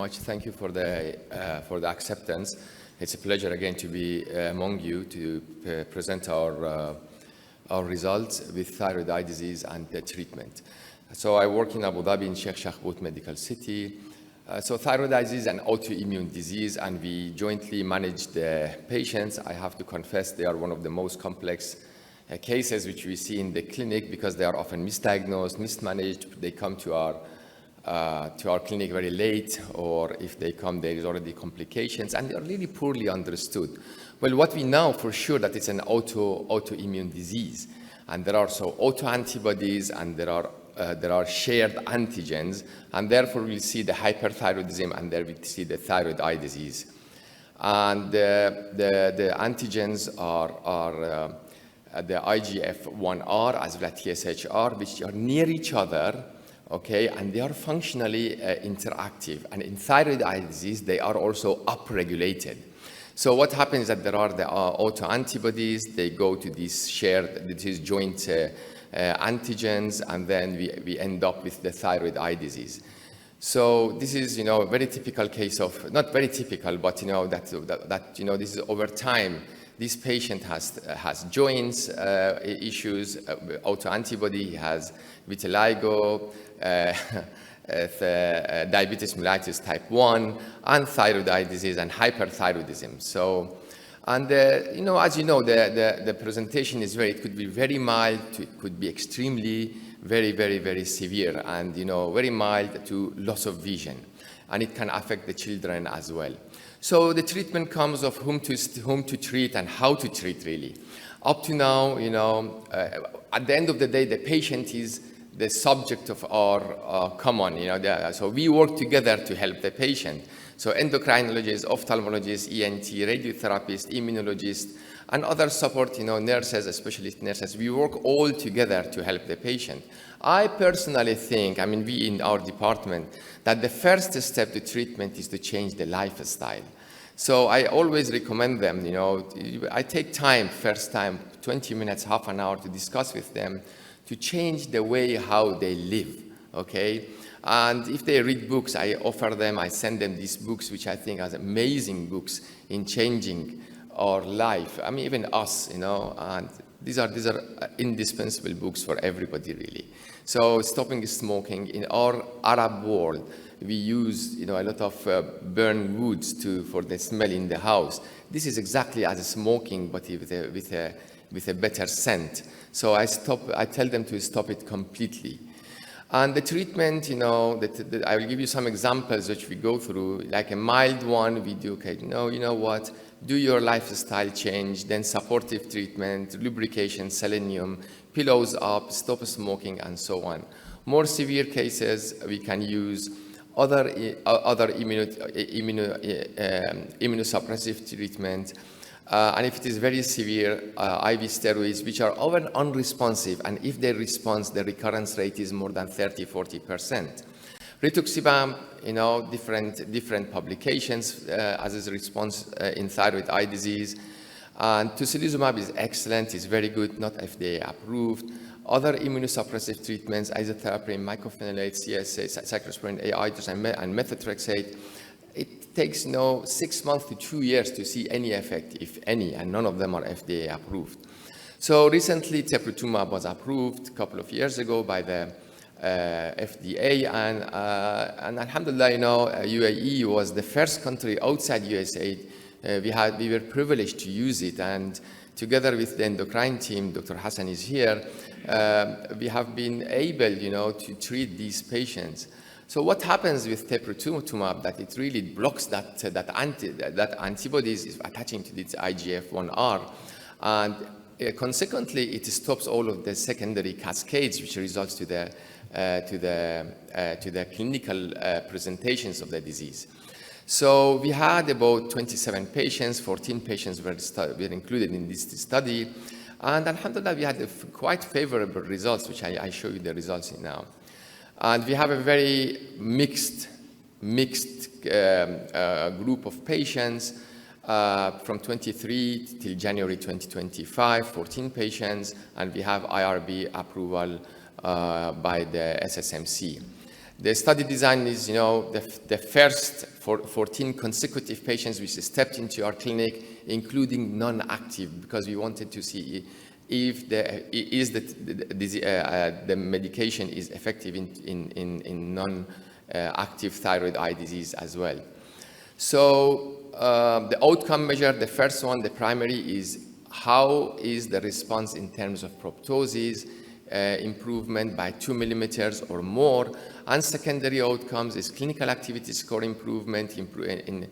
Thank you for the acceptance. It's a pleasure again to be among you to present our results with thyroid eye disease and the treatment. So I work in Abu Dhabi in Sheikh Shakhbout Medical City. So thyroid eye disease is an autoimmune disease, and we jointly manage the patients. I have to confess they are one of the most complex cases which we see in the clinic because they are often misdiagnosed, mismanaged. They come to our clinic very late, or if they come, there is already complications, and they are really poorly understood. Well, what we know for sure that it's an autoimmune disease, and there are autoantibodies, and there are shared antigens, and therefore we see the hyperthyroidism, and there we see the thyroid eye disease. And the antigens are the IGF-1R as well as TSHR, which are near each other. Okay, and they are functionally interactive. And in thyroid eye disease, they are also upregulated. So what happens is that there are the autoantibodies, they go to these joint antigens, and then we end up with the thyroid eye disease. So this is, a very typical case of, not very typical, but, this is over time. This patient has joints issues, autoantibody, he has vitiligo, diabetes mellitus type 1, and thyroid eye disease and hyperthyroidism. So, and as you know, the presentation is it could be very mild, it could be extremely, very, very, very severe, and very mild to loss of vision, and it can affect the children as well. So the treatment comes of whom to treat and how to treat, really. Up to now, at the end of the day, the patient is the subject of our common, so we work together to help the patient. So endocrinologists, ophthalmologists, ENT, radiotherapist, immunologist, and other support, nurses, specialist nurses, we work all together to help the patient. I personally think, we in our department, that the first step to treatment is to change the lifestyle. So I always recommend them, I take first time, 20 minutes, half an hour to discuss with them to change the way how they live, okay? And if they read books, I send them these books, which I think are amazing books in changing our life. Even us, and these are indispensable books for everybody, really. So stopping smoking. In our Arab world, we use, a lot of burn woods for the smell in the house. This is exactly as smoking, but with a better scent. So I tell them to stop it completely. And the treatment, I will give you some examples which we go through. Like a mild one, we do, okay, you know what? Do your lifestyle change, then supportive treatment, lubrication, selenium, pillows up, stop smoking, and so on. More severe cases, we can use other immunosuppressive treatment. And if it is very severe, IV steroids, which are often unresponsive, and if they respond, the recurrence rate is more than 30–40%. Rituximab, different publications as a response in thyroid eye disease. And tocilizumab is excellent, is very good, not FDA approved. Other immunosuppressive treatments, azathioprine, mycophenolate, CSA, cyclosporine A, and methotrexate. It takes 6 months to 2 years to see any effect, if any, and none of them are FDA approved. So recently, Teprotumumab was approved a couple of years ago by the FDA, and alhamdulillah, UAE was the first country outside USA. We were privileged to use it, and together with the endocrine team, Dr. Hassan is here, we have been able, to treat these patients. So what happens with Teprotumumab, that it really blocks that antibodies is attaching to this IGF-1R, and consequently it stops all of the secondary cascades, which results to the clinical presentations of the disease. So we had about 27 patients, 14 patients were included in this study, and alhamdulillah we had quite favorable results, which I show you the results now. And we have a very mixed group of patients from 23 till January 2025, 14 patients, and we have IRB approval by the SSMC. The study design is, the first 14 consecutive patients which stepped into our clinic, including non-active, because we wanted to see if the medication is effective in non-active thyroid eye disease as well. So the outcome measure, the first one, the primary, is how is the response in terms of proptosis, improvement by 2 millimeters or more, and secondary outcomes is clinical activity score improvement, in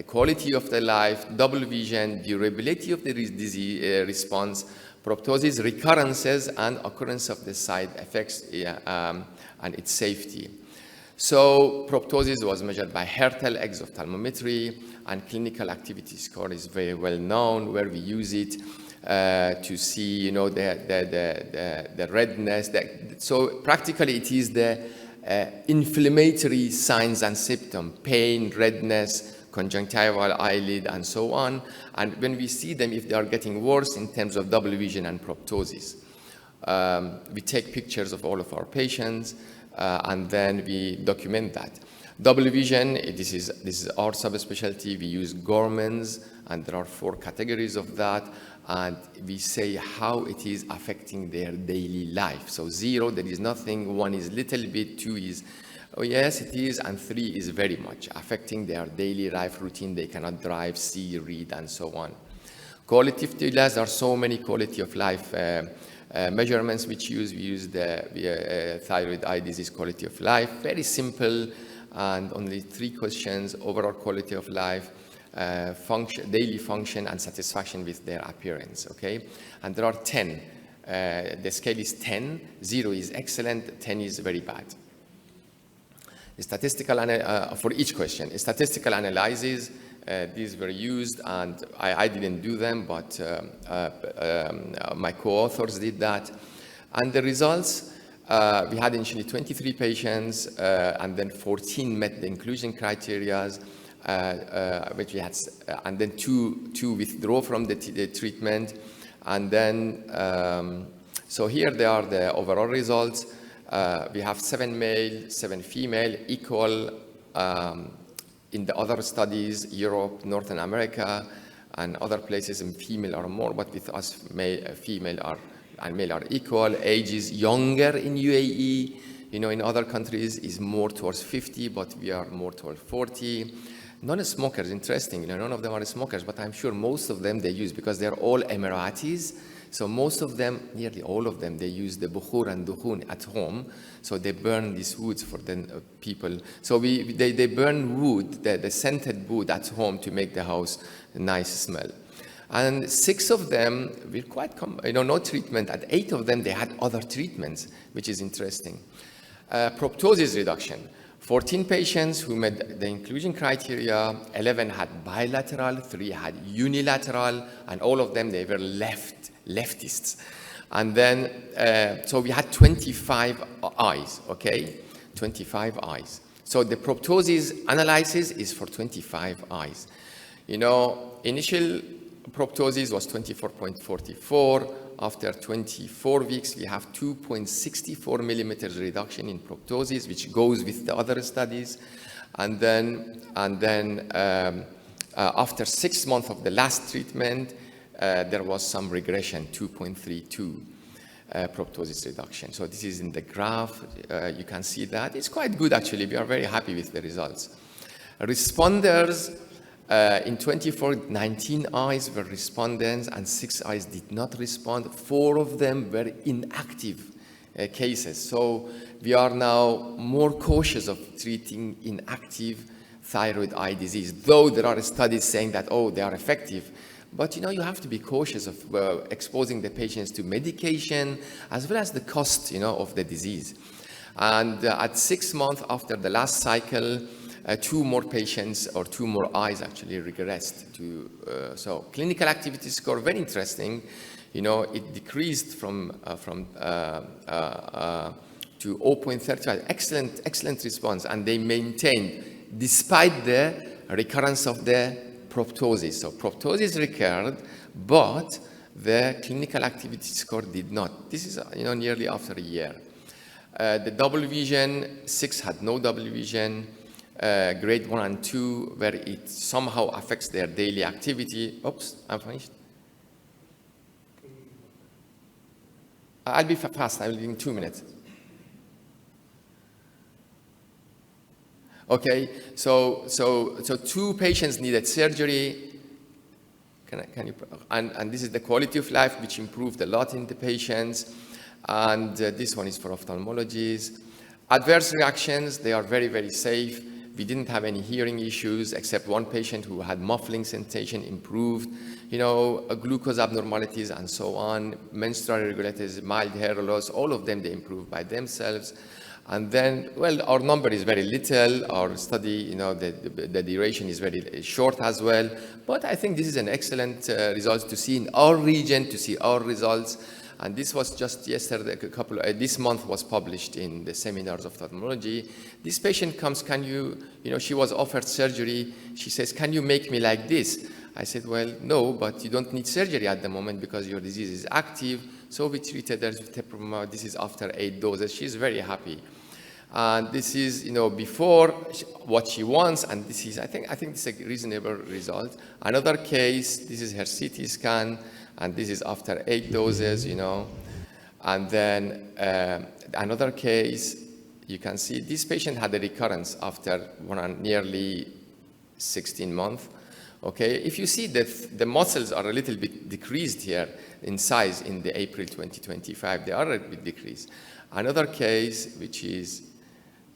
quality of the life, double vision, durability of the disease response, proptosis recurrences, and occurrence of the side effects, and its safety. So proptosis was measured by Hertel exophthalmometry, and clinical activity score is very well known, where we use it to see, the redness. So practically, it is the inflammatory signs and symptoms: pain, redness, conjunctival eyelid, and so on. And when we see them, if they are getting worse in terms of double vision and proptosis, we take pictures of all of our patients, and then we document that. Double vision, this is our subspecialty. We use Gorman's, and there are 4 categories of that, and we say how it is affecting their daily life. So 0, there is nothing. 1 is little bit. 2 is, oh yes, it is, and 3 is very much affecting their daily life routine. They cannot drive, see, read, and so on. Quality of life, there are so many quality of life measurements which we use the thyroid eye disease quality of life. Very simple, and only 3 questions: overall quality of life, daily function, and satisfaction with their appearance. Okay, and there are 10. The scale is 10. 0 is excellent. 10 is very bad. The statistical for each question, statistical analyses. These were used, and I didn't do them, but my co-authors did that. And the results, we had initially 23 patients, and then 14 met the inclusion criteria, which we had, and then two withdraw from the treatment. And then, so here they are the overall results. We have 7 male, 7 female, equal in the other studies, Europe, North America, and other places, in female or more, but with us, female and male are equal. Age is younger in UAE. In other countries is more towards 50, but we are more towards 40. Non-smokers, interesting. None of them are smokers, but I'm sure most of them they use, because they're all Emiratis. So most of them, nearly all of them, they use the bukhur and dukhun at home. So they burn these woods for the people. So they burn wood, the scented wood at home, to make the house a nice smell. And 6 of them were quite, no treatment. And 8 of them, they had other treatments, which is interesting. Proptosis reduction. 14 patients who met the inclusion criteria, 11 had bilateral, 3 had unilateral, and all of them, they were leftists. And then, so we had 25 eyes, okay? 25 eyes. So the proptosis analysis is for 25 eyes. Initial proptosis was 24.44. After 24 weeks, we have 2.64 millimeters reduction in proptosis, which goes with the other studies. And then after 6 months of the last treatment, there was some regression, 2.32 proptosis reduction. So this is in the graph. You can see that. It's quite good, actually. We are very happy with the results. Responders, in 24, 19 eyes were respondents, and 6 eyes did not respond. 4 of them were inactive cases. So we are now more cautious of treating inactive thyroid eye disease, though there are studies saying that, they are effective. But you have to be cautious of exposing the patients to medication, as well as the cost, of the disease. And at 6 months after the last cycle, 2 more patients, or 2 more eyes, actually regressed. So clinical activity score, very interesting. It decreased from to 0.35. Excellent response, and they maintained despite the recurrence of the proptosis. So proptosis recurred, but the clinical activity score did not. This is nearly after a year. The double vision, 6 had no double vision. Grade 1 and 2, where it somehow affects their daily activity. Oops, I'm finished. I'll be fast, I'll be in 2 minutes. Okay, so 2 patients needed surgery. And this is the quality of life, which improved a lot in the patients. And this one is for ophthalmologists. Adverse reactions, they are very, very safe. We didn't have any hearing issues, except one patient who had muffling sensation improved, glucose abnormalities and so on, menstrual irregularities, mild hair loss, all of them, they improved by themselves. And then, well, our number is very little. Our study, the duration is very short as well. But I think this is an excellent result to see in our region, to see our results. And this was just yesterday, this month was published in the Seminars of Ophthalmology. This patient comes, she was offered surgery. She says, can you make me like this? I said, well, no, but you don't need surgery at the moment because your disease is active. So we treated her with Teprotumumab. This is after 8 doses. She's very happy. And this is, before what she wants, and this is, I think this is a reasonable result. Another case, this is her CT scan, and this is after 8 doses, And then another case, you can see this patient had a recurrence after nearly 16 months. Okay, if you see that the muscles are a little bit decreased here in size in the April 2025, they are a bit decreased. Another case, which is,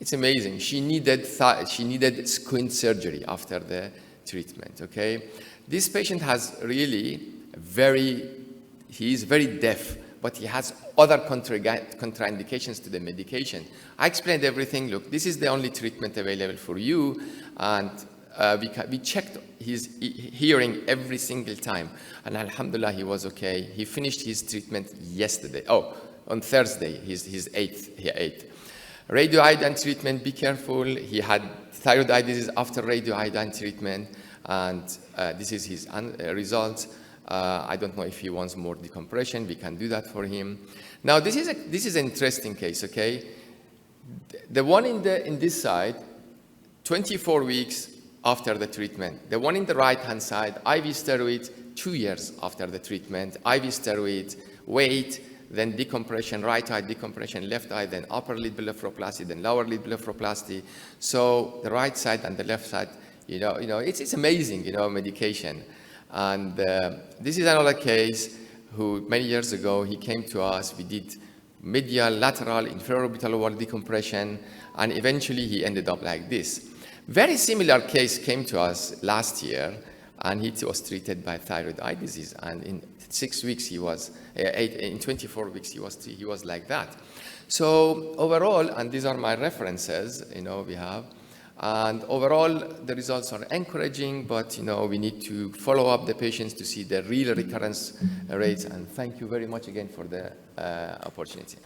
it's amazing. She needed squint surgery after the treatment, okay? This patient has really he is very deaf, but he has other contraindications to the medication. I explained everything. Look, this is the only treatment available for you, and we checked his hearing every single time, and alhamdulillah, he was okay. He finished his treatment yesterday. Oh, on Thursday, his eighth. Radioiodine treatment, be careful. He had thyroid eye disease after radioiodine treatment, and this is his results. I don't know if he wants more decompression. We can do that for him. Now, this is an interesting case, okay? The one in this side, 24 weeks after the treatment. The one in the right-hand side, IV steroids, 2 years after the treatment. IV steroids, weight, then decompression, right eye decompression, left eye, then upper lid blepharoplasty, then lower lid blepharoplasty. So the right side and the left side, it's amazing, medication. And this is another case who many years ago, he came to us. We did medial, lateral, inferiorbital wall decompression, and eventually he ended up like this. Very similar case came to us last year, and he was treated by thyroid eye disease. And in 6 weeks, in 24 weeks, he was like that. So overall, and these are my references, we have, and overall, the results are encouraging, but, we need to follow up the patients to see the real recurrence rates. And thank you very much again for the opportunity.